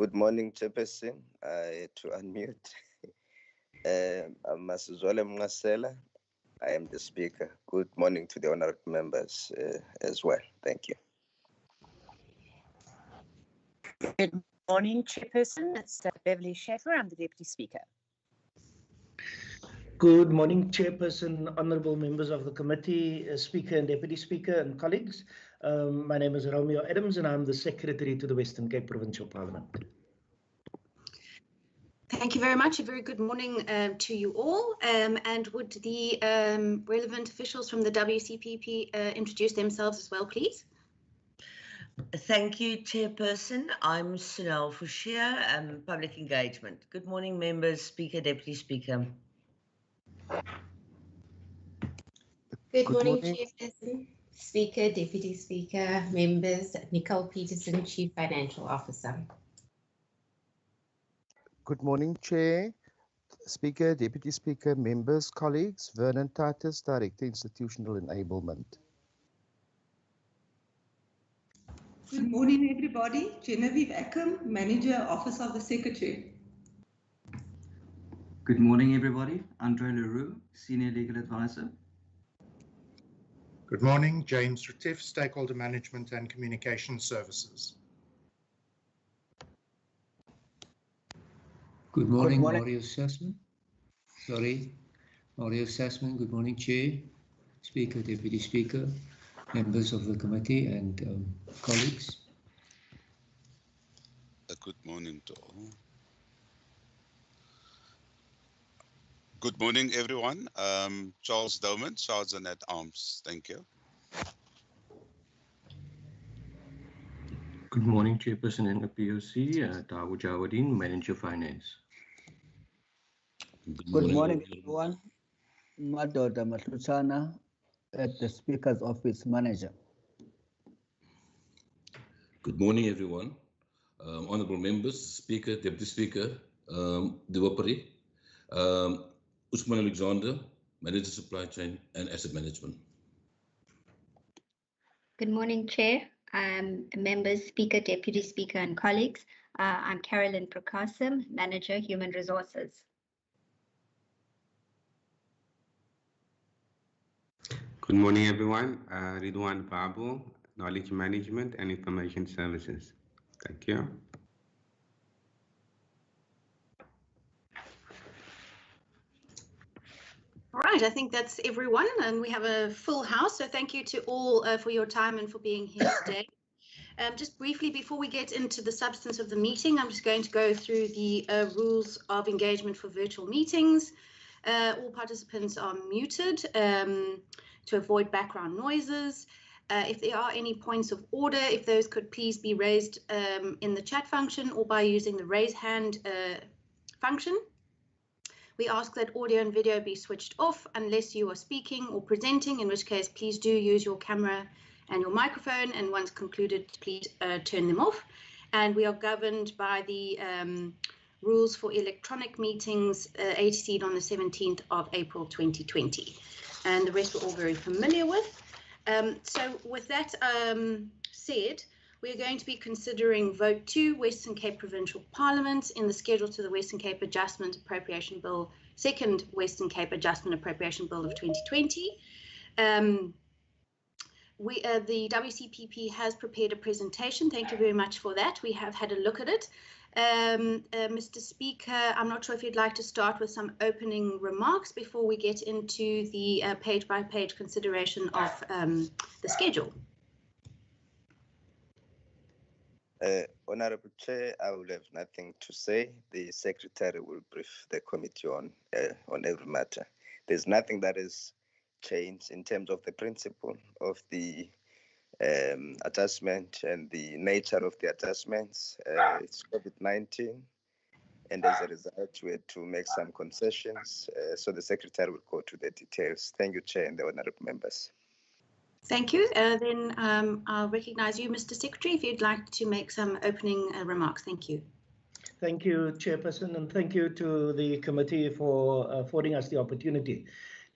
Good morning, Chairperson. To unmute. I'm Masizole Mngasela. I am the Speaker. Good morning to the honourable members as well. Thank you. Good morning, Chairperson. It's Beverly Schaefer. I'm the Deputy Speaker. Good morning, Chairperson, honourable members of the committee, Speaker and Deputy Speaker and colleagues. My name is Romeo Adams and I'm the Secretary to the Western Cape Provincial Parliament. Thank you very much. A very good morning to you all. And would the relevant officials from the Wcpp introduce themselves as well, please? Thank you, Chairperson. I'm Sunal Fushia, Public Engagement. Good morning, members, Speaker, Deputy Speaker. Good morning, Chairperson, Speaker, Deputy Speaker, members, Nicole Peterson, Chief Financial Officer. Good morning, Chair, Speaker, Deputy Speaker, members, colleagues, Vernon Titus, Director, Institutional Enablement. Good morning, everybody. Genevieve Ackham, Manager, Office of the Secretary. Good morning, everybody. Andre Leroux, Senior Legal Advisor. Good morning, James Retief, Stakeholder Management and Communication Services. Good morning, Mario Sassman. Mario Sassman. Good morning, Chair, Speaker, Deputy Speaker, members of the committee and colleagues. Good morning to all. Good morning, everyone. Charles Doman, Sergeant at Arms. Thank you. Good morning, Chairperson and the POC, Dawu Jawadin, Manager Finance. Good morning, everyone. Madoda Matluchana at the Speaker's Office, Manager. Good morning, everyone. Honourable members, Speaker, Deputy Speaker, Dewapari, Usman Alexander, Manager Supply Chain and Asset Management. Good morning, Chair, members, Speaker, Deputy Speaker and colleagues. I'm Carolyn Prakasam, Manager Human Resources. Good morning, everyone. Ridwan Babu, Knowledge Management and Information Services. Thank you. All right, I think that's everyone, and we have a full house. So thank you to all for your time and for being here today. Just briefly, before we get into the substance of the meeting, I'm just going to go through the rules of engagement for virtual meetings. All participants are muted to avoid background noises. If there are any points of order, if those could please be raised in the chat function or by using the raise hand function. We ask that audio and video be switched off unless you are speaking or presenting, in which case please do use your camera and your microphone, and once concluded, please turn them off. And we are governed by the rules for electronic meetings ATC'd on the 17th of April 2020. And the rest we're all very familiar with. So with that said, we're going to be considering Vote 2, Western Cape Provincial Parliament, in the schedule to the Western Cape Adjustment Appropriation Bill, second Western Cape Adjustment Appropriation Bill of 2020. The WCPP has prepared a presentation. Thank you very much for that. We have had a look at it. Mr. Speaker, I'm not sure if you'd like to start with some opening remarks before we get into the page-by-page consideration of the schedule. Honourable Chair, I will have nothing to say. The Secretary will brief the committee on every matter. There's nothing that has changed in terms of the principle of the adjustment and the nature of the adjustments. It's COVID-19, and as a result, we had to make some concessions. So the Secretary will go to the details. Thank you, Chair, and the honourable members. Thank you. Then I'll recognise you, Mr. Secretary, if you'd like to make some opening remarks. Thank you. Thank you, Chairperson, and thank you to the committee for affording us the opportunity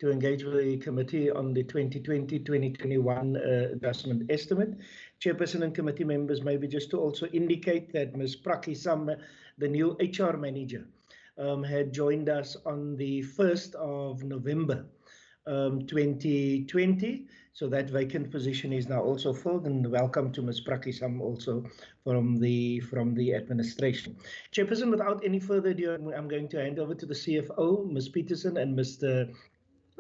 to engage with the committee on the 2020-2021 adjustment estimate. Chairperson and committee members, maybe just to also indicate that Ms. Prakisam, the new HR manager, had joined us on the 1st of November 2020. So that vacant position is now also filled, and welcome to Ms. Prakisam also from the administration. Chairperson, without any further ado, I'm going to hand over to the CFO, Ms. Peterson, and Mr.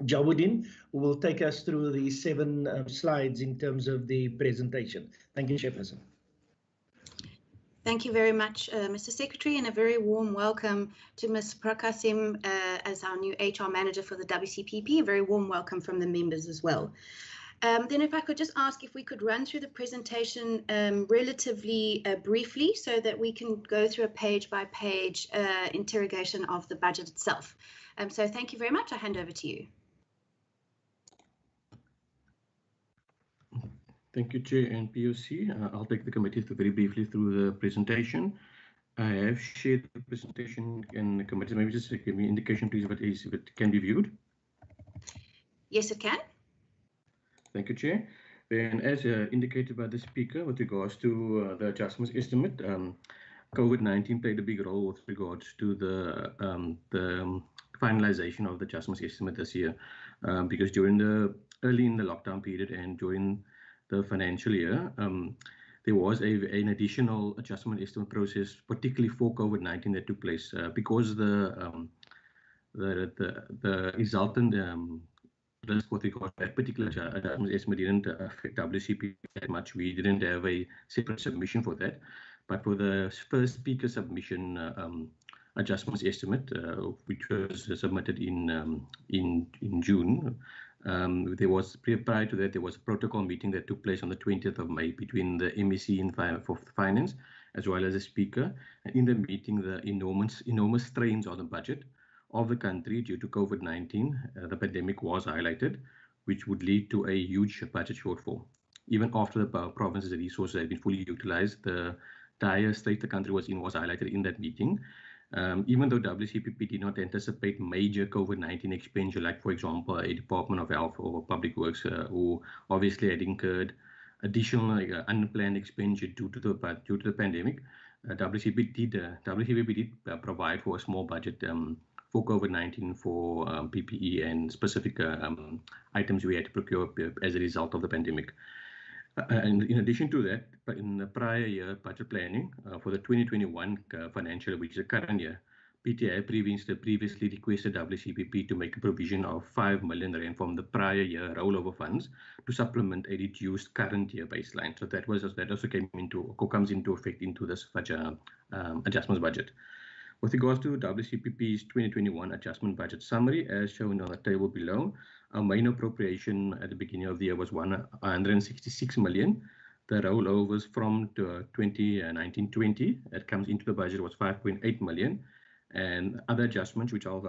Jawuddin, who will take us through the 7 slides in terms of the presentation. Thank you, Chairperson. Thank you very much, Mr. Secretary, and a very warm welcome to Ms. Prakasim as our new HR manager for the WCPP. A very warm welcome from the members as well. Then if I could just ask if we could run through the presentation relatively briefly so that we can go through a page-by-page interrogation of the budget itself. So thank you very much. I hand over to you. Thank you, Chair and POC. I'll take the committee very briefly through the presentation. I have shared the presentation in the committee. Maybe just give me an indication, please, if it can be viewed. Yes, it can. Thank you, Chair. Then, as indicated by the speaker, with regards to the adjustments estimate, COVID-19 played a big role with regards to the finalization of the adjustments estimate this year, because early in the lockdown period and during the financial year, there was an additional adjustment estimate process, particularly for COVID-19, that took place because the resultant risk with regard to that particular adjustment estimate didn't affect WCP that much. We didn't have a separate submission for that, but for the first speaker submission adjustments estimate, which was submitted in June. There was prior to that, there was a protocol meeting that took place on the 20th of May between the MEC and for Finance, as well as the speaker. And in the meeting, the enormous strains on the budget of the country due to COVID-19, the pandemic was highlighted, which would lead to a huge budget shortfall. Even after the province's resources had been fully utilized, the dire state the country was in was highlighted in that meeting. Even though WCPP did not anticipate major COVID-19 expenditure, like, for example, a Department of Health or Public Works, who obviously had incurred additional unplanned expenditure due to the pandemic, WCPP did provide for a small budget for COVID-19 for PPE and specific items we had to procure as a result of the pandemic. And in addition to that, but in the prior year budget planning for the 2021 financial year, which is the current year, PTI previously requested WCPP to make a provision of 5 million rand from the prior year rollover funds to supplement a reduced current year baseline. So that also comes into effect into this adjustments budget. With regards to WCPP's 2021 adjustment budget summary, as shown on the table below, our main appropriation at the beginning of the year was 166 million. The rollovers from 2019-20 that comes into the budget was 5.8 million. And other adjustments, which I'll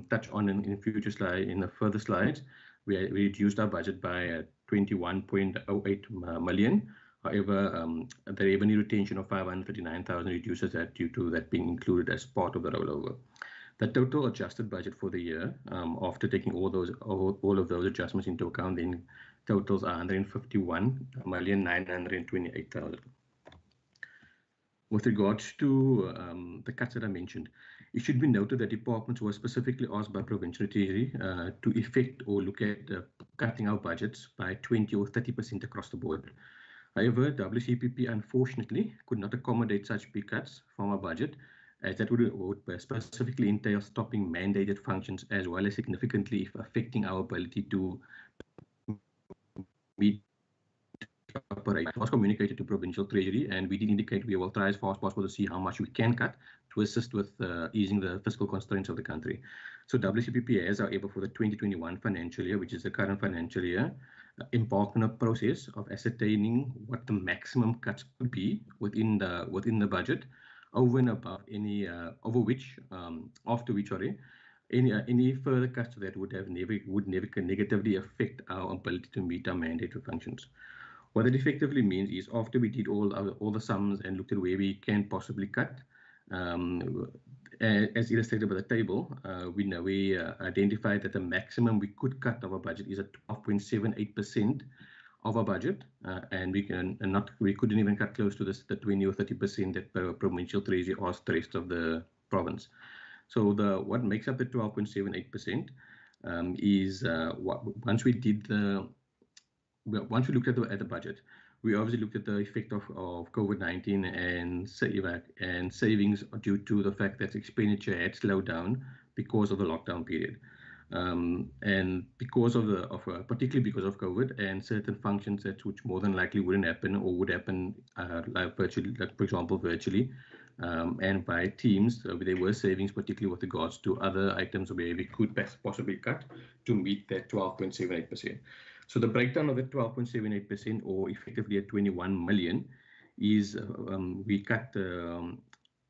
touch on in future slides, in the further slides, we reduced our budget by 21.08 million. However, the revenue retention of 539,000 reduces that due to that being included as part of the rollover. The total adjusted budget for the year, after taking all of those adjustments into account, then totals are 151,928,000. With regards to the cuts that I mentioned, it should be noted that departments were specifically asked by Provincial Treasury to effect or look at cutting our budgets by 20 or 30% across the board. However, WCPP unfortunately could not accommodate such big cuts from our budget, as that would specifically entail stopping mandated functions as well as significantly affecting our ability to meet operate. It was communicated to Provincial Treasury, and we did indicate we will try as far as possible to see how much we can cut to assist with easing the fiscal constraints of the country. So WCPP has, however, for the 2021 financial year, which is the current financial year, embarked on a process of ascertaining what the maximum cuts could be within the budget, over and above any after which any further cuts to that would never negatively affect our ability to meet our mandated functions. What it effectively means is, after we did all the sums and looked at where we can possibly cut, as illustrated by the table, we identified that the maximum we could cut our budget is at 12.78% of our budget, and we couldn't even cut close to the 20 or 30% that Provincial Treasury asked the rest of the province. So what makes up the 12.78% is once we looked at the budget, we obviously looked at the effect of COVID-19 and savings due to the fact that expenditure had slowed down because of the lockdown period. And because of particularly because of COVID and certain functions which more than likely wouldn't happen or would happen virtually, like for example virtually, and by teams, there were savings, particularly with regards to other items where we could possibly cut to meet that 12.78%. So the breakdown of the 12.78%, or effectively at 21 million, is we cut.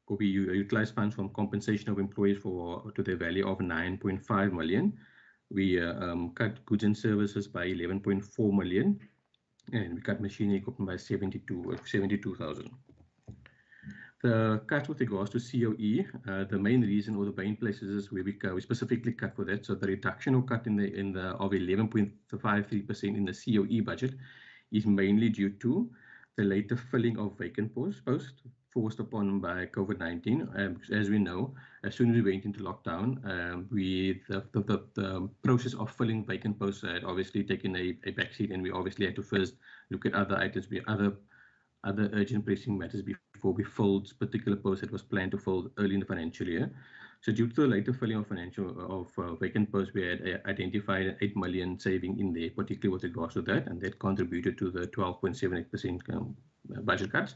We utilize funds from compensation of employees to the value of 9.5 million. We cut goods and services by 11.4 million, and we cut machinery equipment by 72,000. The cut with regards to COE, the main reason or the main places where we specifically cut for that. So the reduction or cut of 11.53% in the COE budget is mainly due to the later filling of vacant posts forced upon by COVID-19. As we know, as soon as we went into lockdown, the process of filling vacant posts had obviously taken a backseat, and we obviously had to first look at other items, other urgent pressing matters before we filled particular posts that was planned to fill early in the financial year. So due to the later filling of vacant posts, we had identified an 8 million saving in there, particularly with regards to that, and that contributed to the 12.78% budget cuts.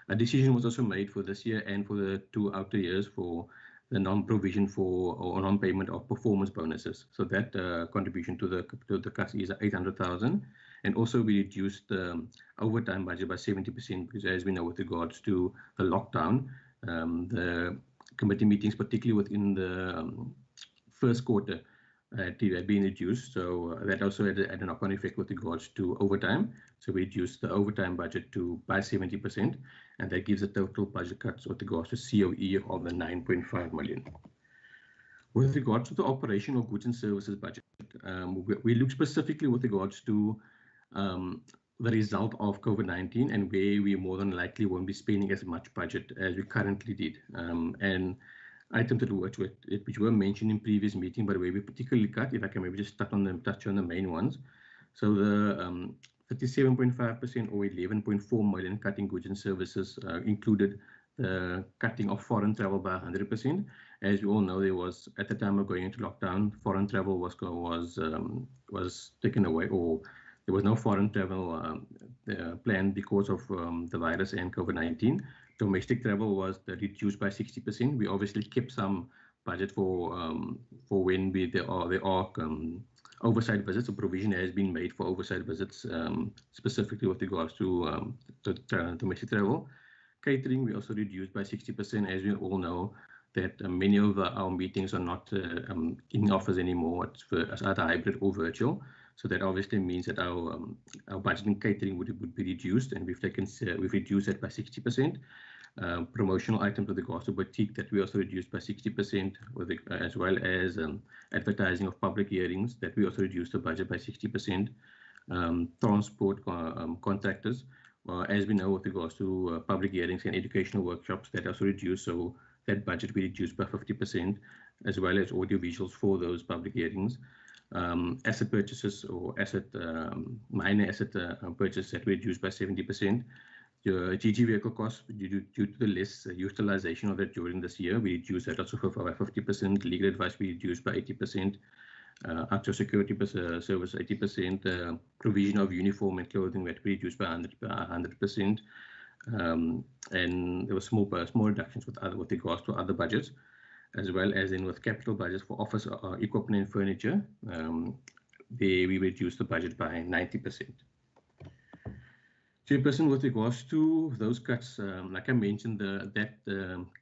A decision was also made for this year and for the 2 outer years for the non-provision for or non-payment of performance bonuses. So that contribution to the cuts is 800,000. And also we reduced the overtime budget by 70% because, as we know, with regards to the lockdown, the committee meetings, particularly within the first quarter, had been reduced. So that also had a knock-on effect with regards to overtime. So we reduced the overtime budget by 70%, and that gives a total budget cuts with regards to COE of the 9.5 million. With regards to the operational goods and services budget, we look specifically with regards to the result of COVID-19 and where we more than likely won't be spending as much budget as we currently did. And items which were mentioned in previous meeting, but where we particularly cut, if I can maybe just touch on the main ones. So the 37.5% or 11.4 million cutting goods and services included the cutting of foreign travel by 100%. As we all know, there was, at the time of going into lockdown, foreign travel was taken away, or there was no foreign travel planned because of the virus and COVID-19. Domestic travel was reduced by 60%. We obviously kept some budget for when there are oversight visits. A provision has been made for oversight visits, specifically with regards to domestic travel. Catering, we also reduced by 60%. As we all know, that many of our meetings are not in office anymore. It's either hybrid or virtual. So that obviously means that our budget in catering would be reduced, and we've reduced that by 60%. Promotional items with regards to boutique, that we also reduced by 60%, as well as advertising of public hearings, that we also reduced the budget by 60%. Transport contractors, as we know, with regards to public hearings and educational workshops, that also reduced. So that budget we reduced by 50%, as well as audiovisuals for those public hearings. Asset purchases or minor asset purchases that we reduced by 70%. The GG vehicle costs, due to the less utilization of that during this year, we reduced that also by 50%. Legal advice we reduced by 80%. Actual security service 80%. Provision of uniform and clothing that we reduced by 100%. And there were small reductions with regards to other budgets, as well as in with capital budgets for office equipment and furniture. There we reduced the budget by 90%. Chairperson, with regards to those cuts, like I mentioned, that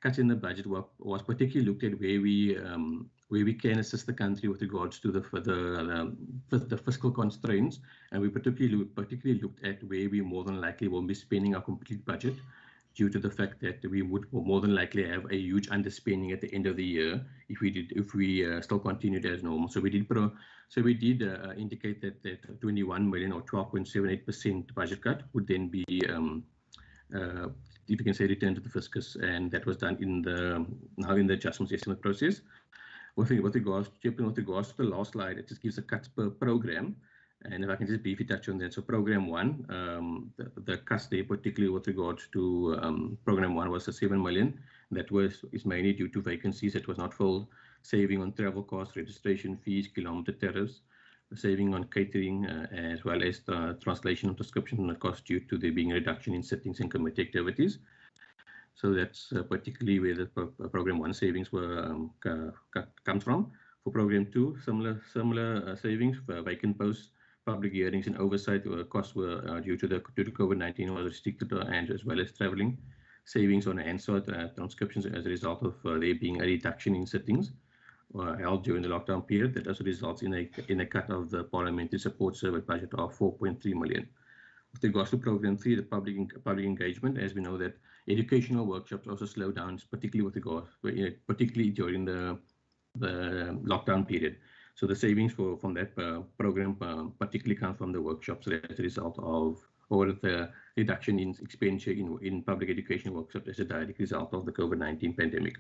cuts in the budget was particularly looked at where we can assist the country with regards to the fiscal constraints, and we particularly looked at where we more than likely won't be spending our complete budget due to the fact that we would more than likely have a huge underspending at the end of the year if we still continued as normal. So we did indicate that 21 million or 12.78% budget cut would then be if you can say returned to the fiscus, and that was done in the adjustments estimate process. With regards to the last slide, it just gives a cuts per program. And if I can just briefly touch on that. So program 1, the cuts there, particularly with regards to program 1, was a 7 million. That is mainly due to vacancies that was not filled, saving on travel costs, registration fees, kilometer tariffs, saving on catering, as well as the translation of description costs due to there being a reduction in sittings and committee activities. So that's particularly where the program 1 savings were comes from. For program 2, similar savings for vacant posts, public hearings and oversight costs were due to COVID-19 was restricted, and as well as traveling. Savings on Hansard transcriptions as a result of there being a reduction in sittings held during the lockdown period. That also results in a cut of the parliamentary support service budget of 4.3 million. With regards to program 3, the public engagement, as we know that educational workshops also slowed down, particularly during the lockdown period. So the savings from that program particularly come from the workshops as a result of, or the reduction in expenditure in public education workshops as a direct result of the COVID-19 pandemic.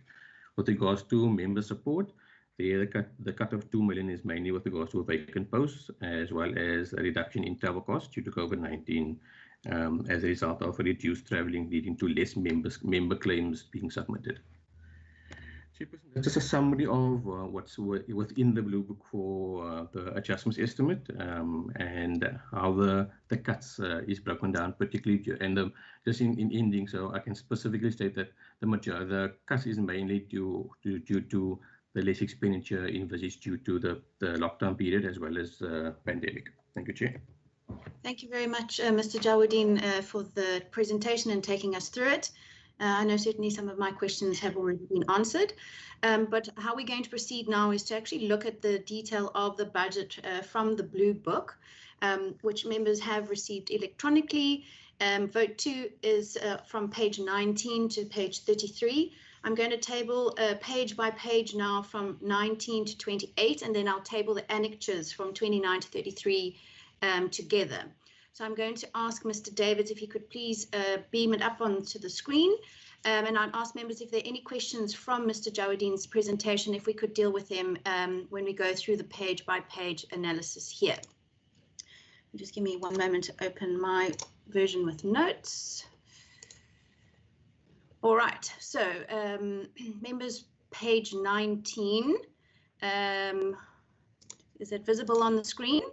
With regards to member support, the cut of 2 million is mainly with regards to vacant posts, as well as a reduction in travel costs due to COVID-19 as a result of reduced traveling, leading to less member claims being submitted. That's just a summary of what's within the Blue Book for the adjustments estimate and how the cuts is broken down, particularly and just in ending. So I can specifically state that the cuts is mainly due to the less expenditure envisaged due to the lockdown period as well as pandemic. Thank you, Chair. Thank you very much, Mr. Jawadin, for the presentation and taking us through it. I know certainly some of my questions have already been answered, but how we're going to proceed now is to actually look at the detail of the budget from the Blue Book, which members have received electronically. Vote 2 is from page 19 to page 33. I'm going to table page by page now from 19 to 28, and then I'll table the annexures from 29 to 33 together. So I'm going to ask Mr. Davids if he could please beam it up onto the screen. And I'd ask members if there are any questions from Mr. Jawadin's presentation, if we could deal with them when we go through the page by page analysis here. Just give me one moment to open my version with notes. All right, so members, page 19. Is it visible on the screen?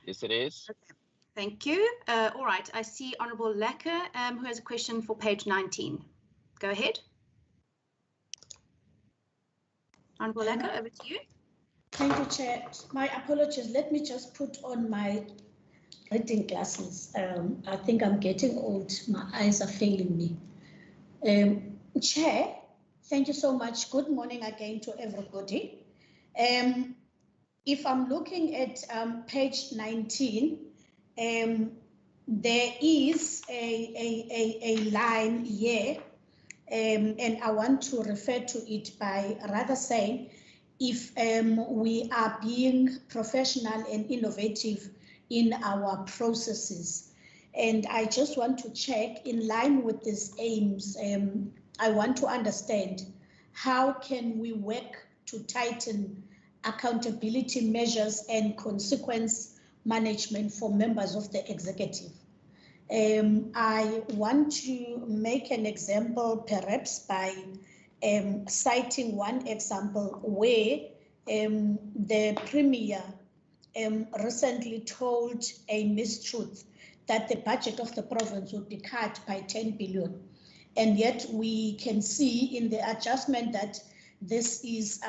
Yes, it is. Okay. Thank you. All right, I see Honourable Lecker, who has a question for page 19. Go ahead. Honourable Lecker, over to you. Thank you, Chair. My apologies. Let me just put on my reading glasses. I think I'm getting old. My eyes are failing me. Chair, thank you so much. Good morning again to everybody. If I'm looking at page 19, there is a line here, and I want to refer to it by rather saying, if we are being professional and innovative in our processes. And I just want to check, in line with these aims, I want to understand how can we work to tighten accountability measures and consequence management for members of the executive. I want to make an example perhaps by citing one example where the Premier recently told a mistruth that the budget of the province would be cut by 10 billion. And yet we can see in the adjustment that this is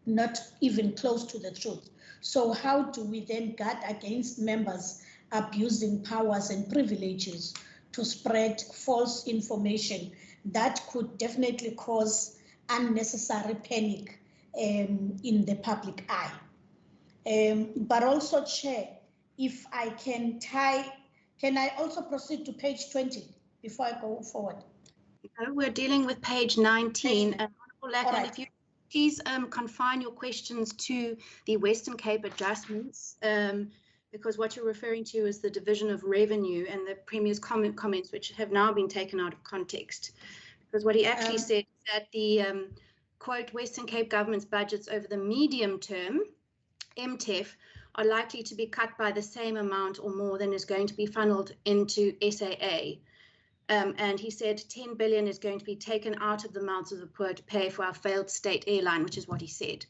not even close to the truth. So how do we then guard against members abusing powers and privileges to spread false information that could definitely cause unnecessary panic in the public eye? But also, Chair, if I can tie Can I also proceed to page 20 before I go forward? No, we're dealing with page 19. Honourable Lacker, right. and if you please confine your questions to the Western Cape adjustments, because what you're referring to is the division of revenue and the Premier's comments, which have now been taken out of context. Because what he actually said is that the, quote, Western Cape government's budgets over the medium term, MTEF, are likely to be cut by the same amount or more than is going to be funneled into SAA. And he said 10 billion is going to be taken out of the mouths of the poor to pay for our failed state airline, which is what he said.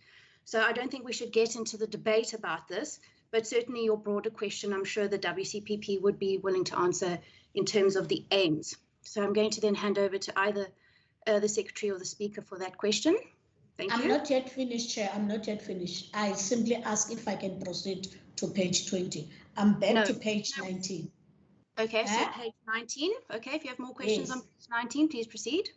So I don't think we should get into the debate about this, but certainly your broader question, I'm sure the WCPP would be willing to answer in terms of the aims. So I'm going to then hand over to either the Secretary or the Speaker for that question. Thank you. I'm not yet finished, Chair. I'm not yet finished. I simply ask if I can proceed to page 20. I'm back to page 19. Okay, so page 19. Okay, if you have more questions on page 19, please proceed.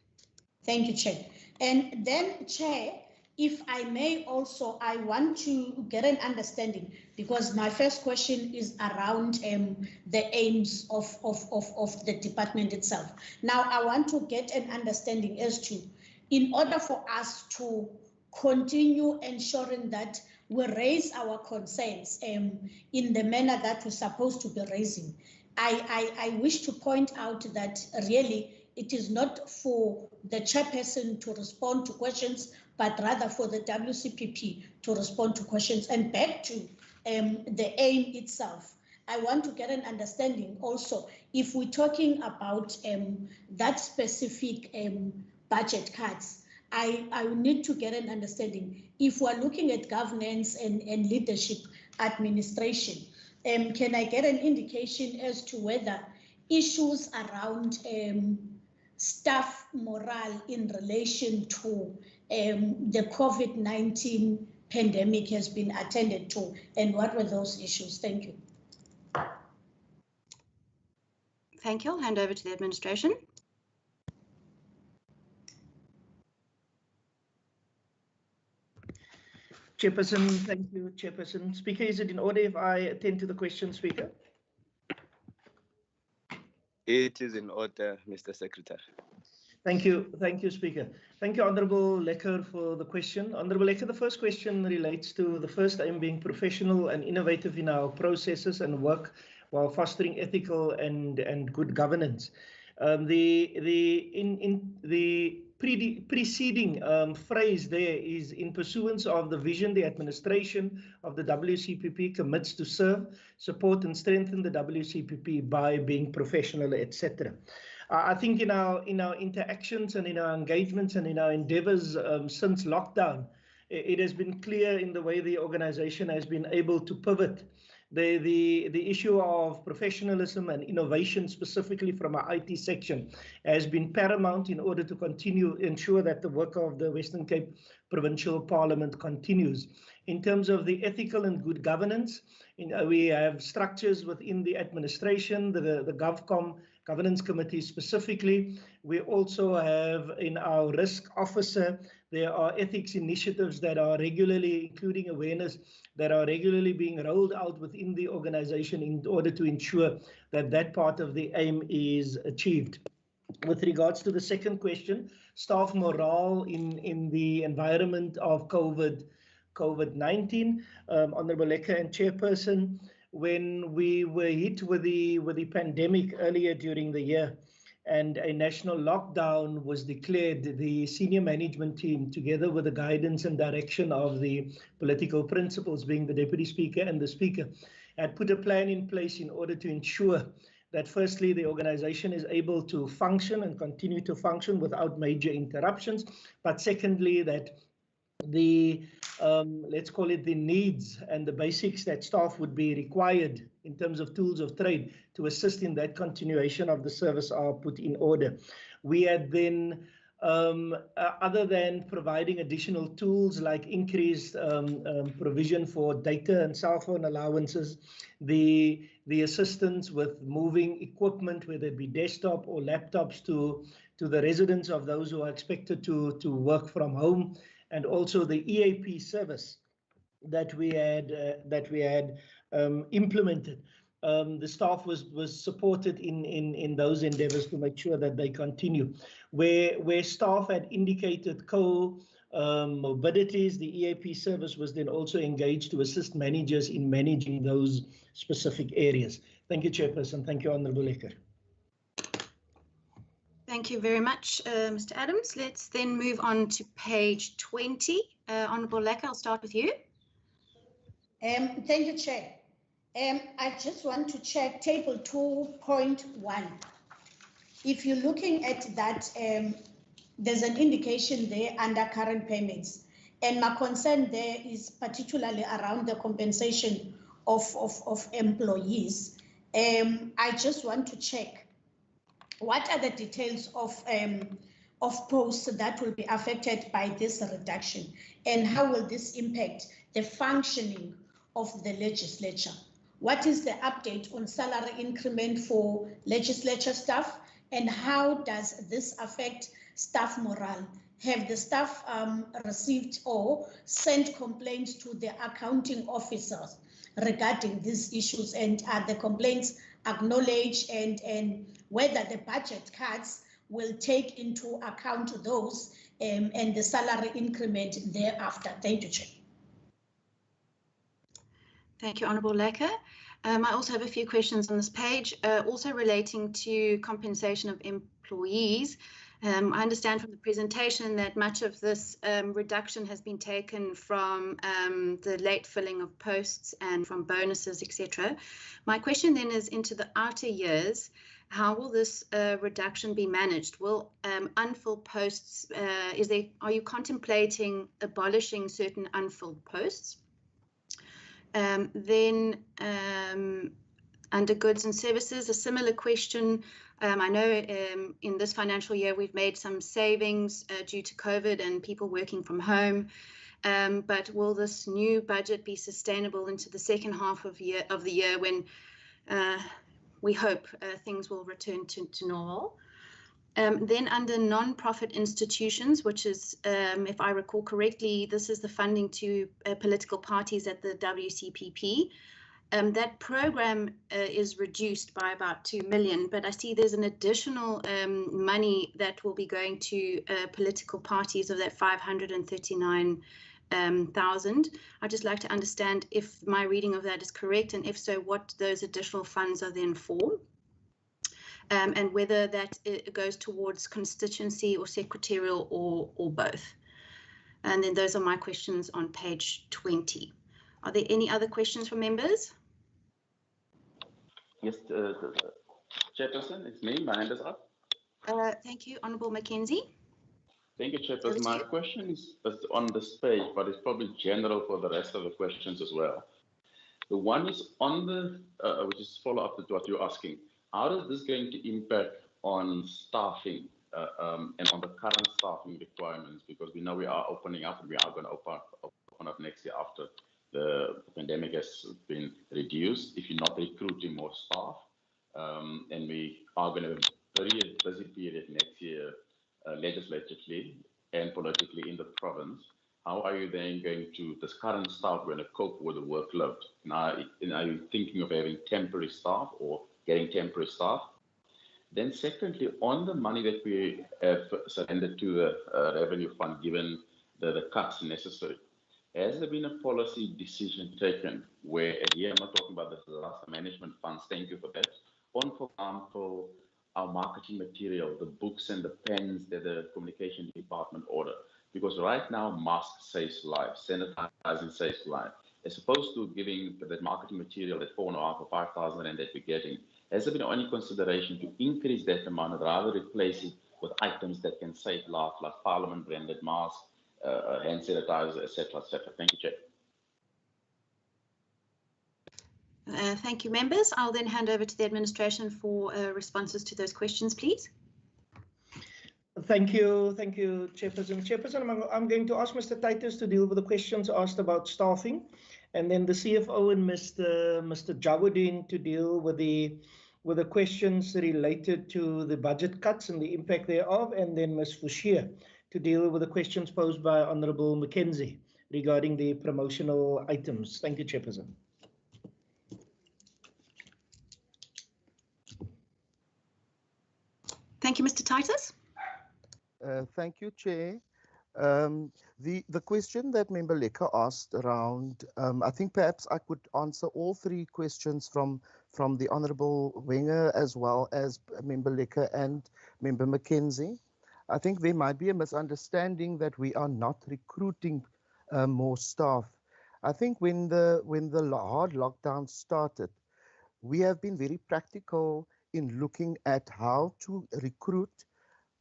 Thank you, Chair. And then, Chair, if I may also, I want to get an understanding, because my first question is around the aims of the department itself. Now, I want to get an understanding as to, in order for us to continue ensuring that we raise our concerns in the manner that we're supposed to be raising, I wish to point out that really it is not for the chairperson to respond to questions, but rather for the WCPP to respond to questions. And back to the aim itself, I want to get an understanding also, if we're talking about that specific budget cuts, I need to get an understanding. If we're looking at governance and leadership administration, can I get an indication as to whether issues around staff morale in relation to the COVID-19 pandemic has been attended to, and what were those issues? Thank you. Thank you. I'll hand over to the administration. Chairperson, thank you, Chairperson. Speaker, is it in order if I attend to the question, Speaker? It is in order, Mr. Secretary. Thank you, Speaker. Thank you, Honourable Lecker, for the question. Honourable Lecker, the first question relates to the first aim being professional and innovative in our processes and work while fostering ethical and good governance. The preceding phrase there is in pursuance of the vision the administration of the WCPP commits to serve, support and strengthen the WCPP by being professional, etc. I think in our interactions and in our engagements and in our endeavors since lockdown, it has been clear in the way the organization has been able to pivot. The issue of professionalism and innovation, specifically from our IT section, has been paramount in order to continue ensure that the work of the Western Cape Provincial Parliament continues. In terms of the ethical and good governance, we have structures within the administration, the GovCom Governance Committee specifically. We also have in our risk officer, there are ethics initiatives that are regularly, including awareness, that are regularly being rolled out within the organization in order to ensure that that part of the aim is achieved. With regards to the second question, staff morale in the environment of COVID-19, Honourable Lecker and Chairperson, when we were hit with the pandemic earlier during the year and a national lockdown was declared, the senior management team, together with the guidance and direction of the political principals, being the Deputy Speaker and the Speaker, had put a plan in place in order to ensure that firstly, the organization is able to function and continue to function without major interruptions, but secondly, that the let's call it the needs and the basics that staff would be required in terms of tools of trade to assist in that continuation of the service are put in order. We had then, other than providing additional tools like increased provision for data and cell phone allowances, the assistance with moving equipment, whether it be desktop or laptops to the residents of those who are expected to work from home, and also the EAP service that we had implemented the staff was supported in those endeavors to make sure that they continue. Where staff had indicated morbidities, the EAP service was then also engaged to assist managers in managing those specific areas. Thank you, Chairperson. Thank you, Honourable Lekker. Thank you very much, Mr. Adams. Let's then move on to page 20. Honourable Lekker, I'll start with you. Thank you, Chair. I just want to check table 2.1. If you're looking at that, there's an indication there under current payments. And my concern there is particularly around the compensation of employees. I just want to check what are the details of posts that will be affected by this reduction, and how will this impact the functioning of the legislature? What is the update on salary increment for legislature staff, and how does this affect staff morale? Have the staff received or sent complaints to the accounting officers regarding these issues, and are the complaints acknowledged, and whether the budget cuts will take into account those and the salary increment thereafter? Thank you, Chair. Thank you, Honourable Lekker. I also have a few questions on this page, also relating to compensation of employees. I understand from the presentation that much of this reduction has been taken from the late filling of posts and from bonuses, etc. My question then is, into the outer years, how will this reduction be managed? Will unfilled posts, are you contemplating abolishing certain unfilled posts? Then under goods and services, a similar question. I know in this financial year we've made some savings due to COVID and people working from home, but will this new budget be sustainable into the second half of the year when we hope things will return to normal? Then under non-profit institutions, which is, if I recall correctly, this is the funding to political parties at the WCPP. That program is reduced by about 2 million, but I see there's an additional money that will be going to political parties of that 539,000. I'd just like to understand if my reading of that is correct, and if so, what those additional funds are then for. And whether that goes towards constituency or secretarial or both. And then those are my questions on page 20. Are there any other questions from members? Yes, Chairperson, it's me. My hand is up. Thank you, Honourable Mackenzie. Thank you, Chairperson. My question is on this page, but it's probably general for the rest of the questions as well. The one is on the, which is follow up to what you're asking. How is this going to impact on staffing and on the current staffing requirements? Because we know we are opening up, and we are going to open up next year after the pandemic has been reduced. If you're not recruiting more staff, and we are going to have a very busy period next year, legislatively and politically in the province, how are you then going to, this current staff, going to cope with the workload? Now, are you thinking of having temporary staff or getting temporary staff? Then secondly, on the money that we have surrendered to the revenue fund, given the cuts necessary, has there been a policy decision taken where, and here I'm not talking about the disaster management funds, thank you for that, on, for example, our marketing material, the books and the pens that the communication department order? Because right now, mask saves lives, sanitizing saves lives. As opposed to giving the marketing material at 4.5 or 5,000 and that we're getting, has there been any consideration to increase that amount and rather replace it with items that can save lives, like Parliament branded masks, hand sanitizer, etc., etc.? Thank you, Chair. Thank you, members. I'll then hand over to the administration for responses to those questions, please. Thank you, Chairperson. Chairperson, I'm going to ask Mr. Titus to deal with the questions asked about staffing, and then the CFO and Mr. Jawuddin to deal with the questions related to the budget cuts and the impact thereof, and then Ms. Fushia to deal with the questions posed by Honourable Mackenzie regarding the promotional items. Thank you, Chairperson. Thank you, Mr. Titus. Thank you, Chair. The question that Member Lecker asked around, I think perhaps I could answer all three questions from the Honourable Wenger as well as Member Lecker and Member Mackenzie. I think there might be a misunderstanding that we are not recruiting more staff. I think when the hard lockdown started, we have been very practical in looking at how to recruit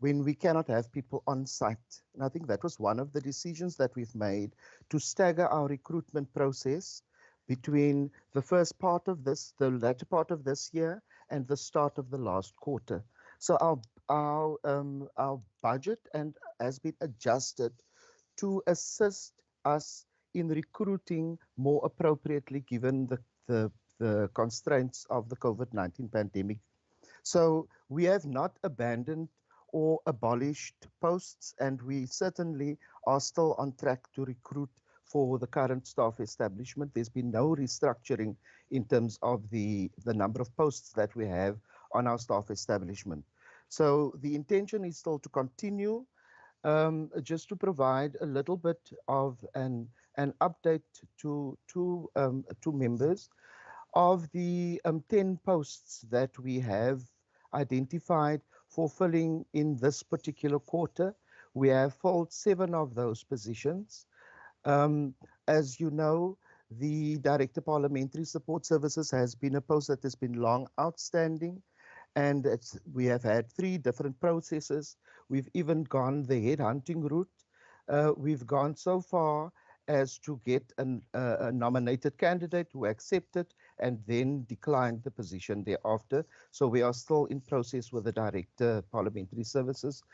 when we cannot have people on site. And I think that was one of the decisions that we've made, to stagger our recruitment process between the first part of this, the latter part of this year, and the start of the last quarter. So our budget has been adjusted to assist us in recruiting more appropriately given the constraints of the COVID-19 pandemic. So we have not abandoned or abolished posts, and we certainly are still on track to recruit for the current staff establishment. There's been no restructuring in terms of the number of posts that we have on our staff establishment. So the intention is still to continue, just to provide a little bit of an update to members of the 10 posts that we have identified for filling in this particular quarter. We have filled 7 of those positions. As you know, the Director Parliamentary Support Services has been a post that has been long outstanding, and we have had 3 different processes. We've even gone the headhunting route. We've gone so far as to get a nominated candidate who accepted and then declined the position thereafter. So we are still in process with the Director Parliamentary Services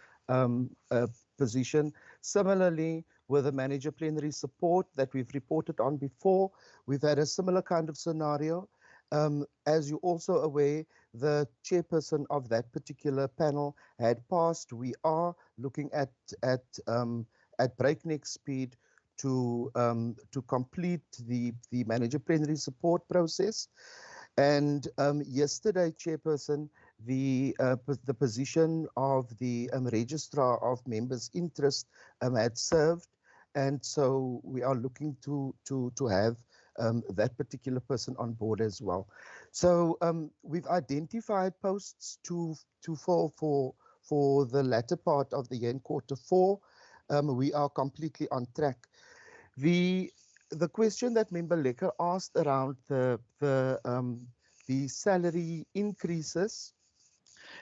position. Similarly, with the Manager Plenary Support that we've reported on before, we've had a similar kind of scenario. As you're also aware, the chairperson of that particular panel had passed. We are looking at breakneck speed to complete the Manager Plenary Support process. And yesterday, Chairperson, the position of the Registrar of Members' Interest had served, and so we are looking to have that particular person on board as well. So we've identified posts to fill for the latter part of the year in Q4. We are completely on track. The question that Member Lecker asked around the salary increases,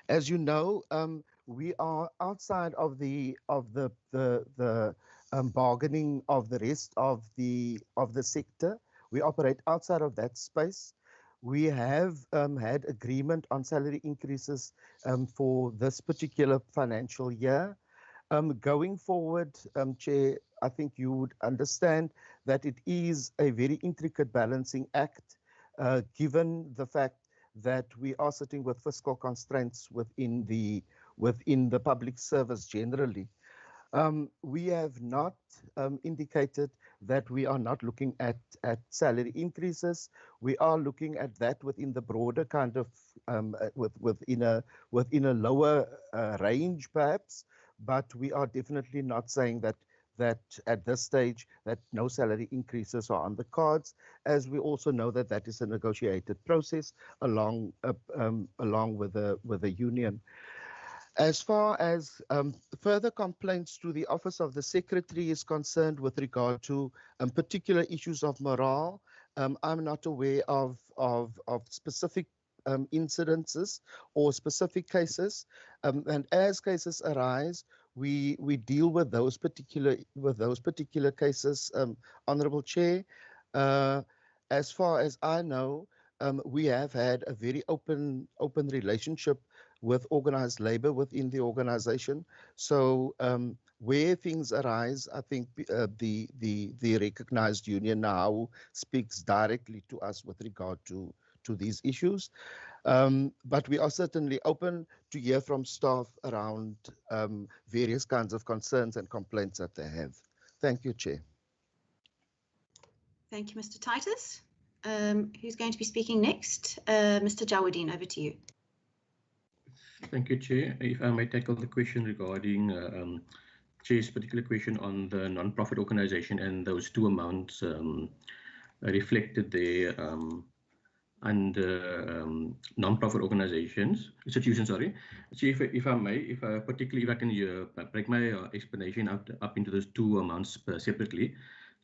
as you know, we are outside of the bargaining of the rest of the sector. We operate outside of that space. We have had agreement on salary increases for this particular financial year. Going forward, Chair, I think you would understand that it is a very intricate balancing act, given the fact that we are sitting with fiscal constraints within the public service generally. We have not indicated that we are not looking at salary increases. We are looking at that within the broader kind of within a lower range perhaps, but we are definitely not saying that at this stage that no salary increases are on the cards, as we also know that that is a negotiated process along with the union. As far as further complaints to the Office of the Secretary is concerned with regard to particular issues of morale, I'm not aware of specific incidences or specific cases, and as cases arise, we deal with those particular cases, Honourable Chair. As far as I know, we have had a very open relationship with organised labour within the organisation. So where things arise, I think the recognised union now speaks directly to us with regard to these issues. But we are certainly open to hear from staff around various kinds of concerns and complaints that they have. Thank you, Chair. Thank you, Mr. Titus. Who's going to be speaking next? Mr. Jawadin, over to you. Thank you, Chair. If I may tackle the question regarding Chair's particular question on the non-profit organization and those two amounts reflected there under non-profit institutions. Sorry. So if I may, if I can break my explanation up into those two amounts separately,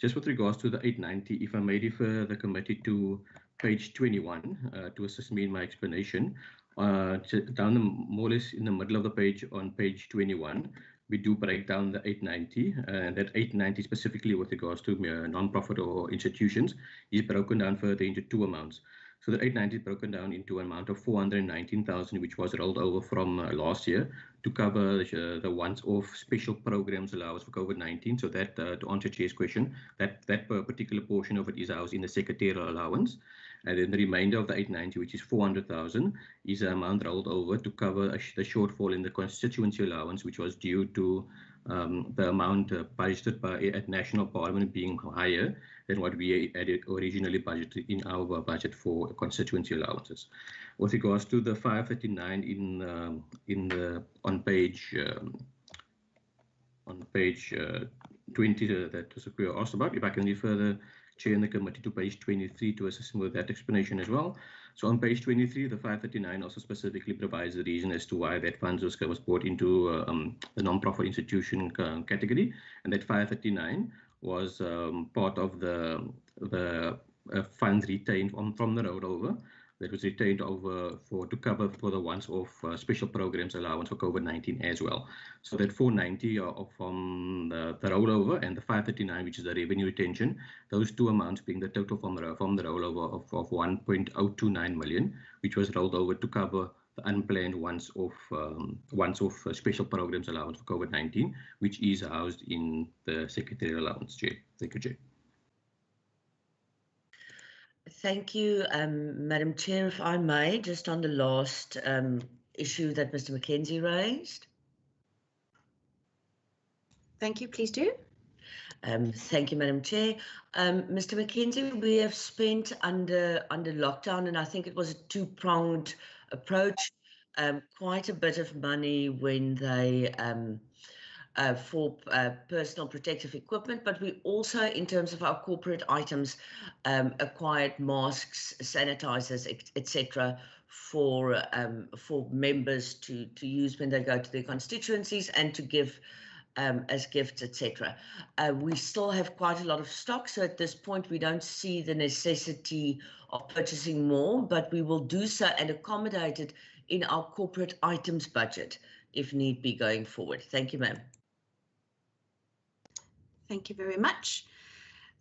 just with regards to the 890, if I may refer the committee to page 21 to assist me in my explanation. Down more or less in the middle of the page on page 21, we do break down the 890, and that 890 specifically with regards to non-profit or institutions is broken down further into two amounts. So the 890 is broken down into an amount of 419,000, which was rolled over from last year to cover the once-off special programs allowance for COVID-19. So that, to answer Chair's question, that particular portion of it is housed in the secretarial allowance. And then the remainder of the 890, which is 400,000, is an amount rolled over to cover the shortfall in the constituency allowance, which was due to the amount budgeted at National Parliament being higher than what we had originally budgeted in our budget for constituency allowances. With regards to the 539 on page 20 that Sakura asked about, if I can refer the Chair and the committee to page 23 to assist with that explanation as well. So on page 23, the 539 also specifically provides the reason as to why that funds was brought into the non-profit institution category, and that 539 was part of the funds retained from the rollover that was retained over to cover for the once-off special programs allowance for COVID-19 as well. So that 490 are from the rollover, and the 539, which is the revenue retention, those two amounts being the total from the rollover of 1.029 million, which was rolled over to cover the unplanned once-off special programs allowance for COVID-19, which is housed in the secretarial allowance, Chair. Thank you, Chair. Thank you, Madam Chair. If I may, just on the last issue that Mr. McKenzie raised. Thank you. Please do. Thank you, Madam Chair. Mr. McKenzie, we have spent under lockdown, and I think it was a two-pronged approach, quite a bit of money when they for personal protective equipment, but we also, in terms of our corporate items, acquired masks, sanitizers, etc., for members to use when they go to their constituencies and to give as gifts, etc. We still have quite a lot of stock, so at this point we don't see the necessity of purchasing more, but we will do so and accommodate it in our corporate items budget if need be going forward. Thank you, ma'am. Thank you very much.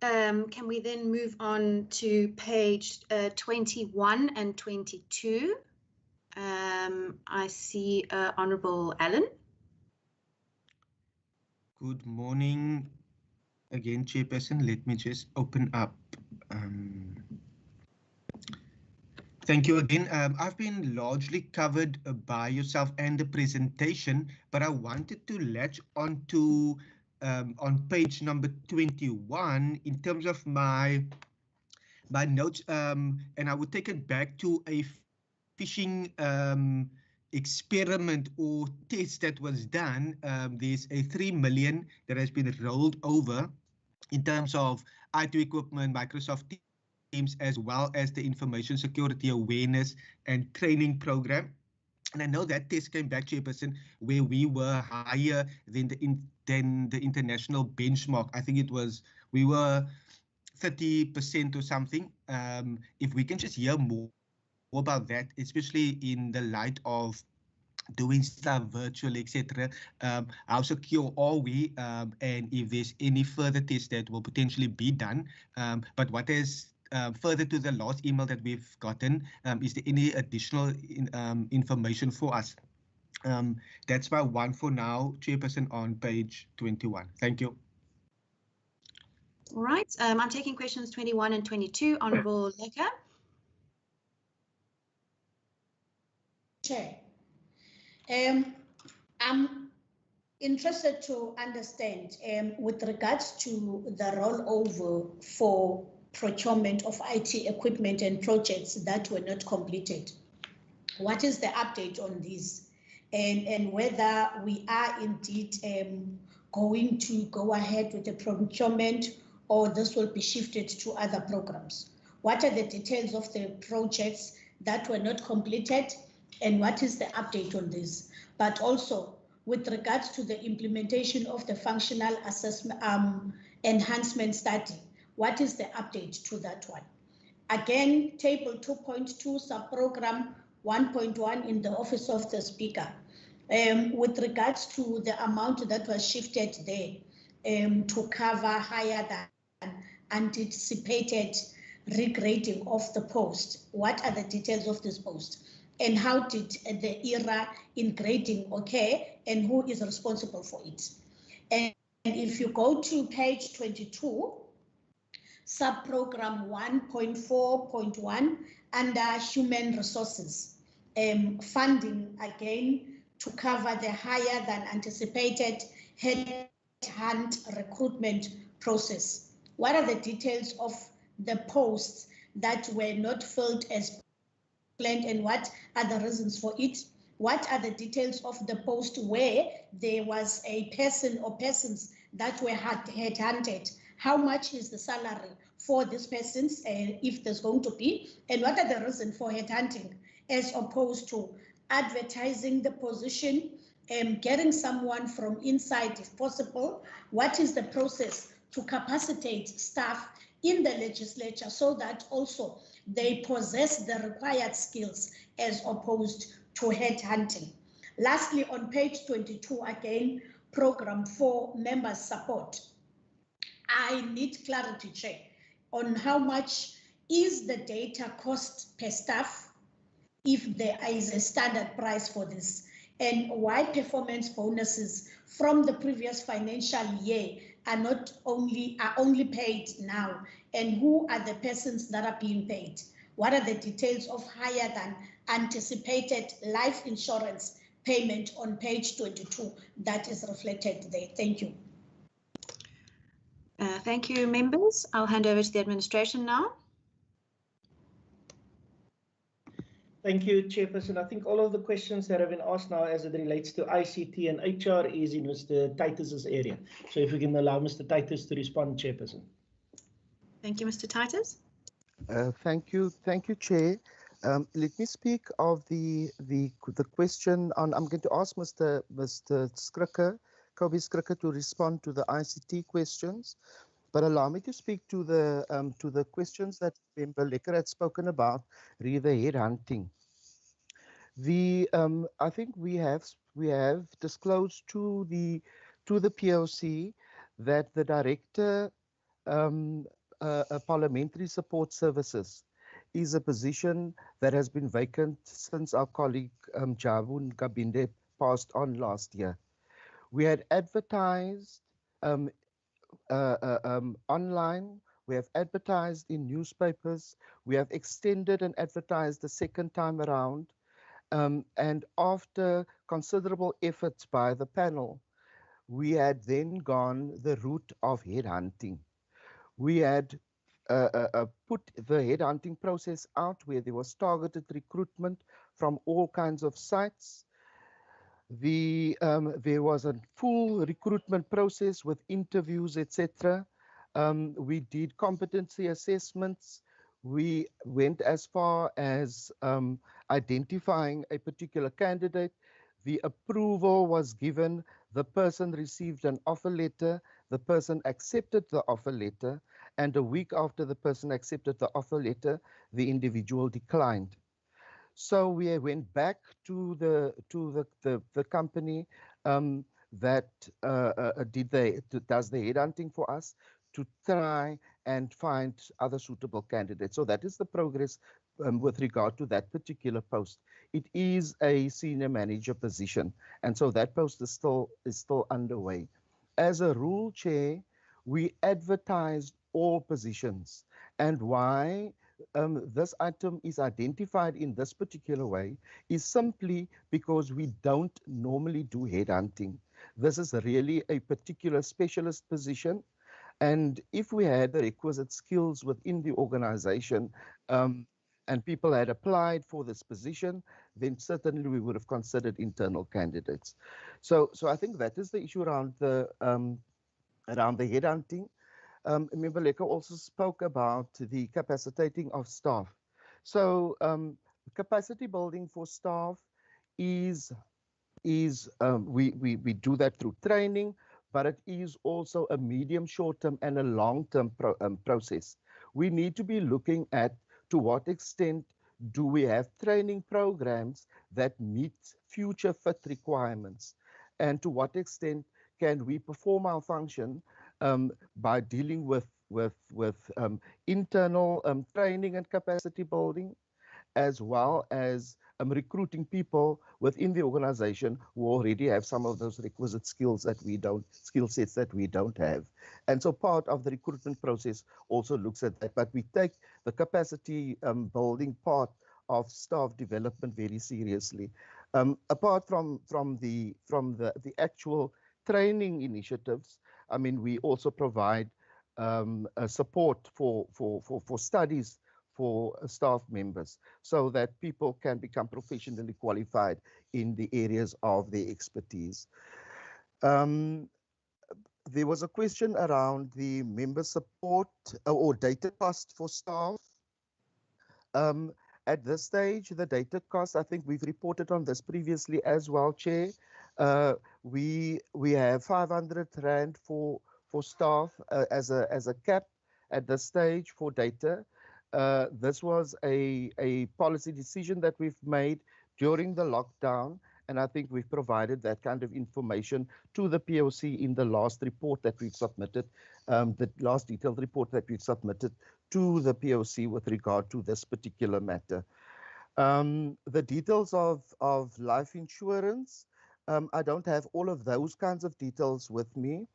Can we then move on to page 21 and 22? I see Honourable Allen. Good morning again, Chairperson. Let me just open up. Thank you again. I've been largely covered by yourself and the presentation, but I wanted to latch onto on page number 21 in terms of my notes, and I would take it back to a phishing experiment or test that was done. There's a 3 million that has been rolled over in terms of IT equipment, Microsoft Teams, as well as the information security awareness and training program. And I know that test came back, Chairperson, where we were higher than the international benchmark. I think we were 30% or something. If we can just hear more about that, especially in the light of doing stuff virtually, etc. How secure are we, and if there's any further tests that will potentially be done. But what is further to the last email that we've gotten, is there any additional information for us? That's my one for now, Chairperson, on page 21. Thank you. All right, I'm taking questions 21 and 22. Honourable Lecker. Chair, I'm interested to understand with regards to the rollover for procurement of IT equipment and projects that were not completed. What is the update on these? and whether we are indeed going to go ahead with the procurement or this will be shifted to other programs. What are the details of the projects that were not completed and what is the update on this? But also with regards to the implementation of the functional assessment enhancement study, what is the update to that one? Again, table 2.2 subprogram 1.1 in the office of the speaker. With regards to the amount that was shifted there to cover higher than anticipated regrading of the post, what are the details of this post? And how did the error in grading occur and who is responsible for it? And if you go to page 22, subprogram 1.4.1 under human resources, funding again to cover the higher than anticipated headhunt recruitment process. What are the details of the posts that were not filled as planned and what are the reasons for it? What are the details of the post where there was a person or persons that were headhunted? How much is the salary for these persons, if there's going to be, and what are the reasons for headhunting as opposed to advertising the position and getting someone from inside if possible? What is the process to capacitate staff in the legislature so that also they possess the required skills as opposed to headhunting? Lastly, on page 22, again, program 4, members support. I need clarity, Chair, on how much is the data cost per staff if there is a standard price for this, and why performance bonuses from the previous financial year are only paid now, and who are the persons that are being paid? What are the details of higher than anticipated life insurance payment on page 22 that is reflected there? Thank you. Thank you, members. I'll hand over to the administration now. Thank you, Chairperson. I think all of the questions that have been asked now as it relates to ICT and HR is in Mr. Titus's area. So if we can allow Mr. Titus to respond, Chairperson. Thank you, Mr. Titus. Thank you, Chair. Let me speak of the question on. I'm going to ask Mr. Skrikker, Kobe Skrikker, to respond to the ICT questions, but allow me to speak to the questions that Member Lekker had spoken about, re the headhunting. I think we have disclosed to the POC that the Director Parliamentary Support Services is a position that has been vacant since our colleague Jabu Nkabinde passed on last year. We had advertised online, we have advertised in newspapers, we have extended and advertised the second time around, and after considerable efforts by the panel, we had then gone the route of headhunting. We had put the headhunting process out where there was targeted recruitment from all kinds of sites. There was a full recruitment process with interviews, etc. We did competency assessments. We went as far as identifying a particular candidate. The approval was given. The person received an offer letter. The person accepted the offer letter. And a week after the person accepted the offer letter, the individual declined. So we went back to the company that does the headhunting for us to try and find other suitable candidates. So that is the progress with regard to that particular post. It is a senior manager position, and so that post is still underway. As a rule, Chair, we advertised all positions, and why this item is identified in this particular way is simply because we don't normally do headhunting. This is really a particular specialist position, and if we had the requisite skills within the organization and people had applied for this position, then certainly we would have considered internal candidates. So I think that is the issue around the headhunting. Member Leka also spoke about the capacitating of staff. So capacity building for staff is we do that through training, but it is also a medium, short-term, and a long-term process. We need to be looking at to what extent do we have training programs that meet future fit requirements, and to what extent can we perform our function by dealing with internal training and capacity building, as well as recruiting people within the organization who already have some of those requisite skill sets that we don't have. And so part of the recruitment process also looks at that, but we take the capacity building part of staff development very seriously. Apart from the actual training initiatives, I mean, we also provide support for studies for staff members, so that people can become professionally qualified in the areas of their expertise. There was a question around the member support or data cost for staff. At this stage, the data cost, I think we've reported on this previously as well, Chair. We have 500 Rand for staff as a cap at this stage for data. This was a policy decision that we've made during the lockdown, and I think we've provided that kind of information to the POC in the last report that we've submitted, the last detailed report that we've submitted to the POC with regard to this particular matter. The details of life insurance, I don't have all of those kinds of details with me,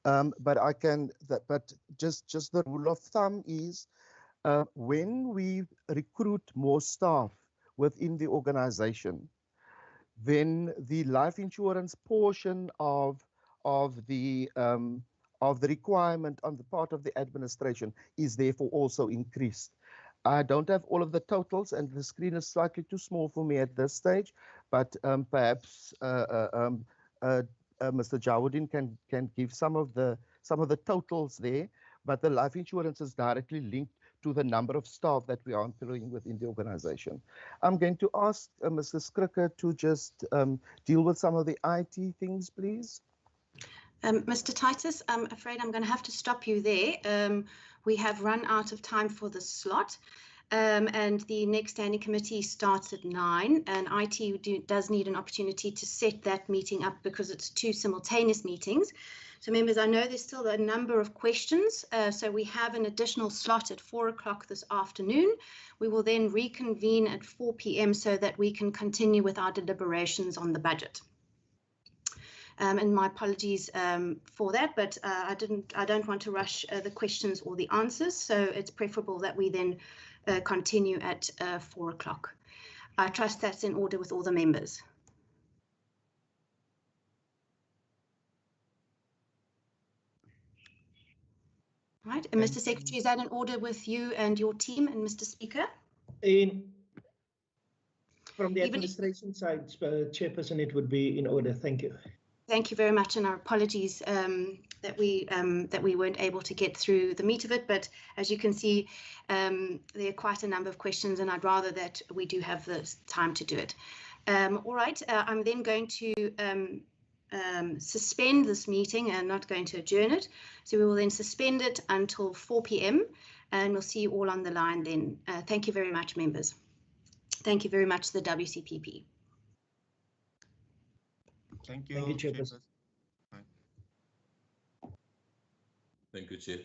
but I can. But just the rule of thumb is, when we recruit more staff within the organization, then the life insurance portion of the requirement on the part of the administration is therefore also increased. I don't have all of the totals, and the screen is slightly too small for me at this stage, but perhaps Mr. Jawuddin can give some of the totals there. But the life insurance is directly linked to the number of staff that we are employing within the organization. I'm going to ask Mr. Skriker to just deal with some of the IT things, please. Mr. Titus, I'm afraid I'm going to have to stop you there. We have run out of time for the slot, and the next standing committee starts at 9, and IT does need an opportunity to set that meeting up because it's 2 simultaneous meetings. So members, I know there's still a number of questions, so we have an additional slot at 4 o'clock this afternoon. We will then reconvene at 4 p.m. so that we can continue with our deliberations on the budget. And my apologies for that, but I don't want to rush the questions or the answers, so it's preferable that we then continue at 4 o'clock. I trust that's in order with all the members. Right, and Mr. Secretary, is that in order with you and your team and Mr. Speaker? From the administration side, Chairperson, it would be in order. Thank you. Thank you very much, and our apologies that we weren't able to get through the meat of it. But as you can see, there are quite a number of questions, and I'd rather that we do have the time to do it. All right, I'm then going to suspend this meeting and not going to adjourn it. So we will then suspend it until 4 p.m. and we'll see you all on the line then. Thank you very much, members. Thank you very much, the WCPP. Thank you, Chairperson. Thank you, Chair.